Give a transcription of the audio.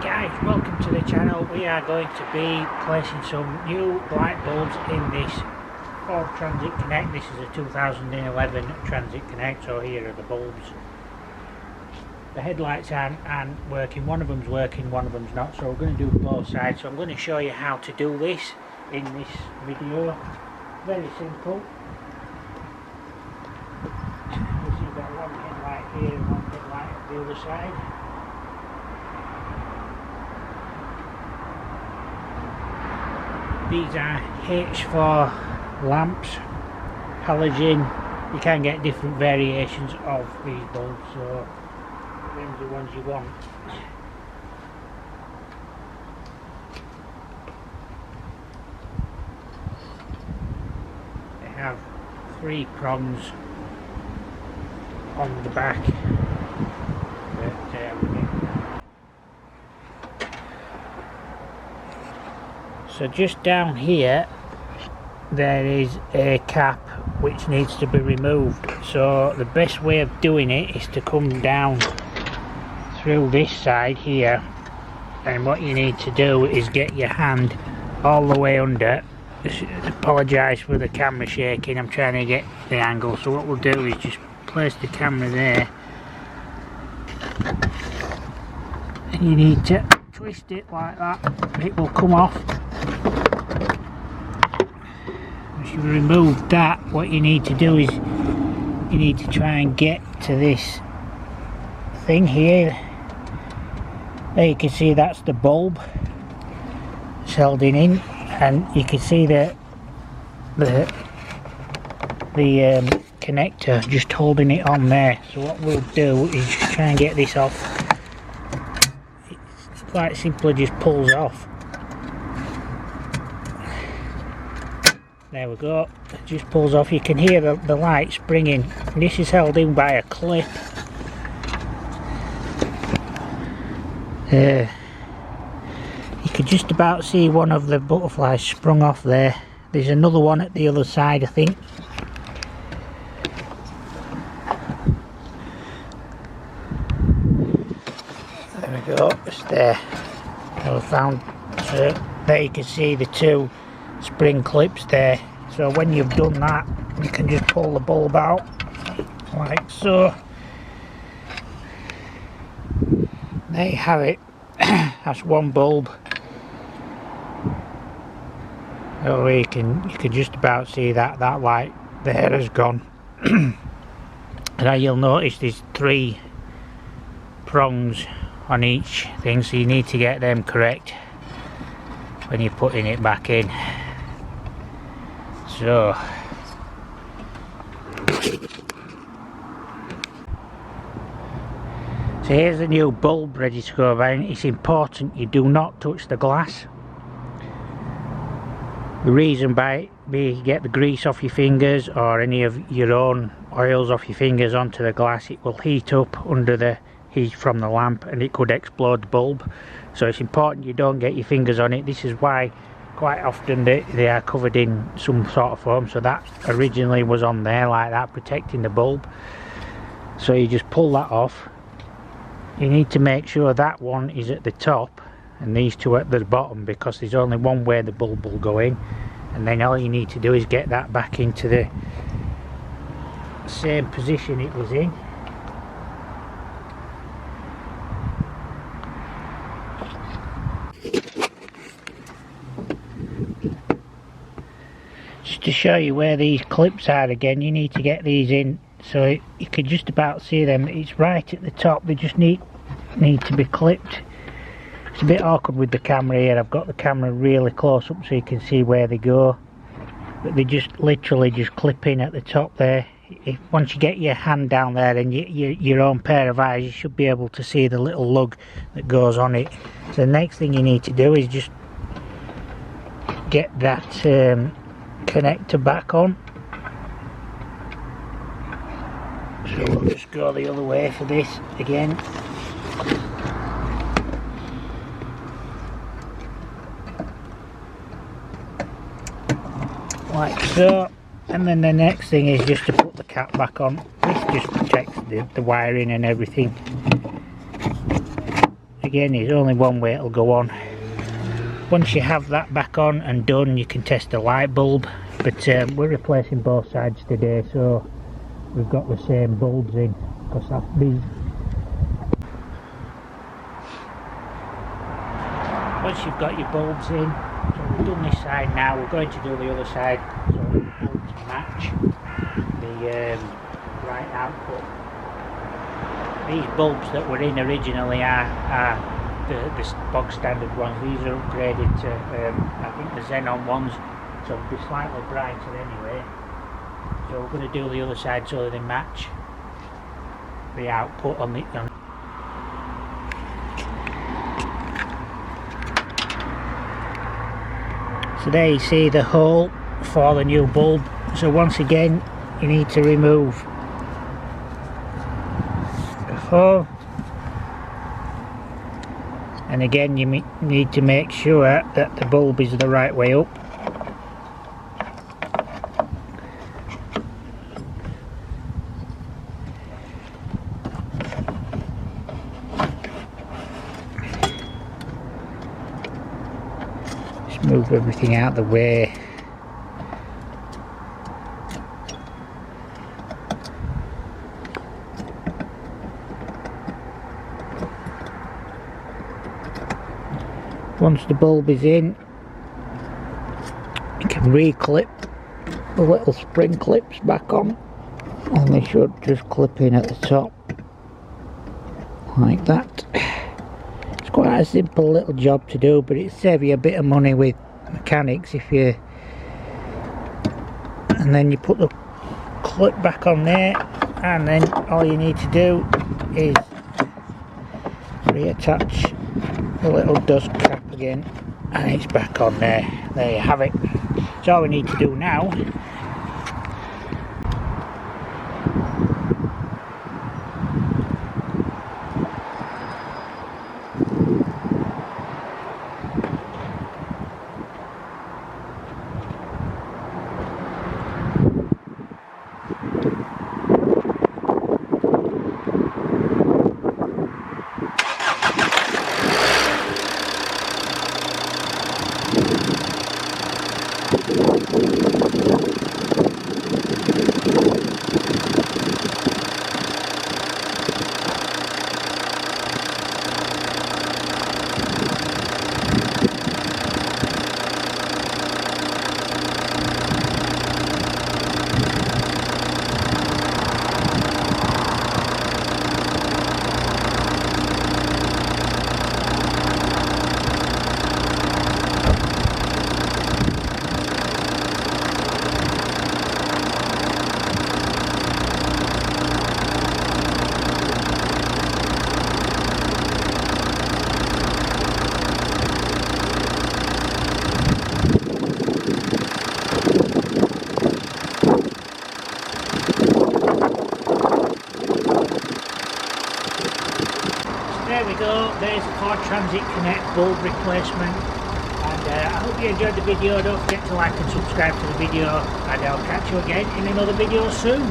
Guys, welcome to the channel. We are going to be placing some new light bulbs in this Ford Transit Connect. This is a 2011 Transit Connect, so here are the bulbs. The headlights aren't working, one of them's working, one of them's not, so we're going to do both sides. So I'm going to show you how to do this in this video. Very simple. You've got one headlight here and one headlight at the other side. These are H4 lamps, halogen. You can get different variations of these bulbs, so these are the ones you want. They have 3 prongs on the back. So just down here there is a cap which needs to be removed, so the best way of doing it is to come down through this side here, and what you need to do is get your hand all the way under. Apologise for the camera shaking, I'm trying to get the angle. So what we'll do is just place the camera there, and you need to twist it like that, it will come off. Once you remove that, what you need to do is you need to try and get to this thing here. There you can see that's the bulb. It's held in, and you can see that the connector just holding it on there. So what we'll do is just try and get this off. It's quite simply just pulls off. There we go, it just pulls off. You can hear the light springing. This is held in by a clip. You could just about see one of the butterflies sprung off there. There's another one at the other side, I think. There we go, it's there. I found, so there you can see the 2 spring clips there. So when you've done that, you can just pull the bulb out like so. There you have it. That's one bulb. Oh, you can just about see that light there has gone. Now you'll notice there's 3 prongs on each thing, so you need to get them correct when you're putting it back in. So here's the new bulb ready to go around. It's important you do not touch the glass. The reason by you get the grease off your fingers or any of your own oils off your fingers onto the glass, it will heat up under the heat from the lamp and it could explode the bulb. So it's important you don't get your fingers on it. This is why quite often they are covered in some sort of foam, so that originally was on there like that, protecting the bulb. So you just pull that off. You need to make sure that one is at the top and these 2 at the bottom, because there's only one way the bulb will go in, and then all you need to do is get that back into the same position it was in. Just to show you where these clips are again, you need to get these in so you can just about see them. It's right at the top, they just need to be clipped. It's a bit awkward with the camera here. I've got the camera really close up so you can see where they go, but they just literally just clip in at the top there. Once you get your hand down there and your own pair of eyes, you should be able to see the little lug that goes on it. So the next thing you need to do is just get that connector back on. So we'll just go the other way for this again. Like so, and then the next thing is just to put the cap back on. This just protects the wiring and everything. again, there's only one way it'll go on. Once you have that back on and done, you can test the light bulb, but we're replacing both sides today, so we've got the same bulbs in, because once you've got your bulbs in, so we've done this side now, we're going to do the other side, so to match the right output. These bulbs that were in originally are the bog standard ones. These are upgraded to I think the xenon ones, so they'll be slightly brighter anyway. So we're going to do the other side so they match the output on the So there you see the hole for the new bulb. So once again you need to remove the hole, and again you need to make sure that the bulb is the right way up. Just move everything out of the way. Once the bulb is in, you can re-clip the little spring clips back on, and they should just clip in at the top like that. It's quite a simple little job to do, but it saves you a bit of money with mechanics if you, and then you put the clip back on there, and then all you need to do is reattach the little dust cap again, and it's back on there. There you have it. So all we need to do now there we go, there's the Ford Transit Connect bulb replacement, and I hope you enjoyed the video. Don't forget to like and subscribe to the video, and I'll catch you again in another video soon.